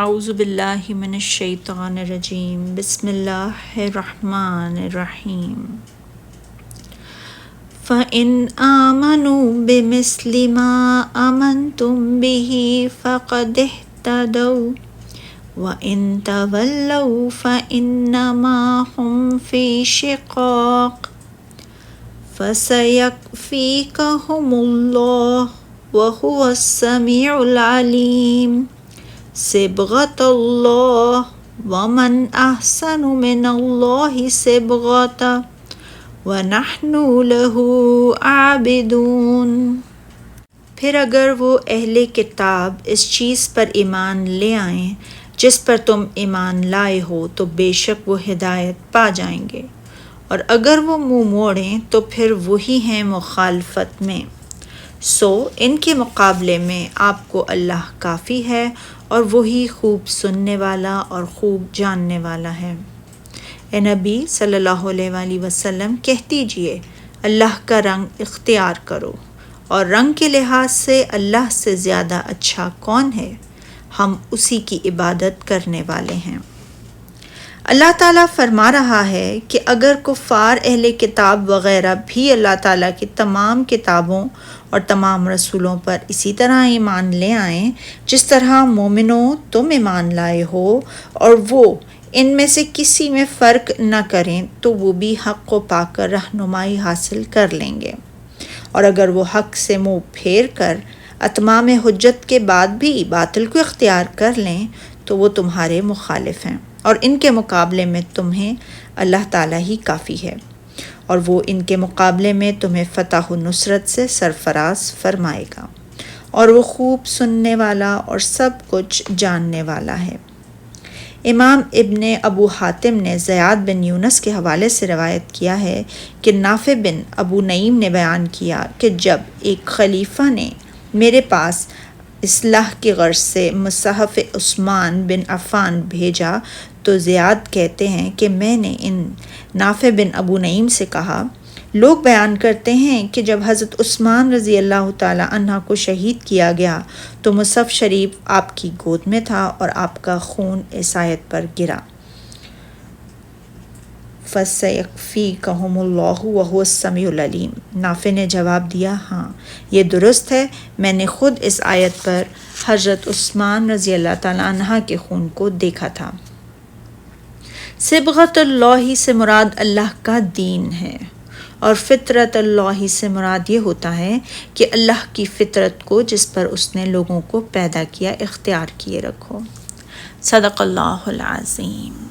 اعوذ باللہ من الشیطان الرجیم بسم اللہ الرحمن الرحیم فَإِنْ آمَنُوا بِمِثْلِ مَا آمَنْتُمْ بِهِ فَقَدِ اهْتَدَوْا وَإِنْ تَوَلَّوْا فَإِنَّمَا هُمْ فِي شِقَاقٍ فَسَيَكْفِيكَهُمُ اللَّهُ وَهُوَ السَّمِيعُ الْعَلِيمُ صبغۃ اللہ ومن احسن من اللہ صبغۃ ونحن لہ عابدون۔ پھر اگر وہ اہل کتاب اس چیز پر ایمان لے آئیں جس پر تم ایمان لائے ہو تو بے شک وہ ہدایت پا جائیں گے، اور اگر وہ منہ موڑیں تو پھر وہی ہیں مخالفت میں۔ سو ان کے مقابلے میں آپ کو اللہ کافی ہے اور وہی خوب سننے والا اور خوب جاننے والا ہے۔ اے نبی صلی اللہ علیہ وآلہ وسلم کہہ دیجئے اللہ کا رنگ اختیار کرو، اور رنگ کے لحاظ سے اللہ سے زیادہ اچھا کون ہے؟ ہم اسی کی عبادت کرنے والے ہیں۔ اللہ تعالیٰ فرما رہا ہے کہ اگر کفار اہل کتاب وغیرہ بھی اللہ تعالیٰ کی تمام کتابوں اور تمام رسولوں پر اسی طرح ایمان لے آئیں جس طرح مومنوں تم ایمان لائے ہو، اور وہ ان میں سے کسی میں فرق نہ کریں، تو وہ بھی حق کو پا کر رہنمائی حاصل کر لیں گے، اور اگر وہ حق سے منہ پھیر کر اتمام حجت کے بعد بھی باطل کو اختیار کر لیں تو وہ تمہارے مخالف ہیں، اور ان کے مقابلے میں تمہیں اللہ تعالیٰ ہی کافی ہے، اور وہ ان کے مقابلے میں تمہیں فتح و نصرت سے سرفراز فرمائے گا، اور وہ خوب سننے والا اور سب کچھ جاننے والا ہے۔ امام ابن ابو حاتم نے زیاد بن یونس کے حوالے سے روایت کیا ہے کہ نافع بن ابو نعیم نے بیان کیا کہ جب ایک خلیفہ نے میرے پاس اصلاح کی غرض سے مصحف عثمان بن عفان بھیجا تو زیاد کہتے ہیں کہ میں نے ان نافع بن ابو نعیم سے کہا، لوگ بیان کرتے ہیں کہ جب حضرت عثمان رضی اللہ تعالی عنہ کو شہید کیا گیا تو مصحف شریف آپ کی گود میں تھا اور آپ کا خون عیسائیت پر گرا۔ فَسَيَكْفِيكَهُمُ اللَّهُ وَهُوَ السَّمِيعُ الْعَلِيمُ۔ نافع نے جواب دیا، ہاں یہ درست ہے، میں نے خود اس آیت پر حضرت عثمان رضی اللہ تعالی عنہ کے خون کو دیکھا تھا۔ صبغۃ اللہ سے مراد اللہ کا دین ہے، اور فطرت اللہ سے مراد یہ ہوتا ہے کہ اللہ کی فطرت کو جس پر اس نے لوگوں کو پیدا کیا اختیار کیے رکھو۔ صدق اللہ العظیم۔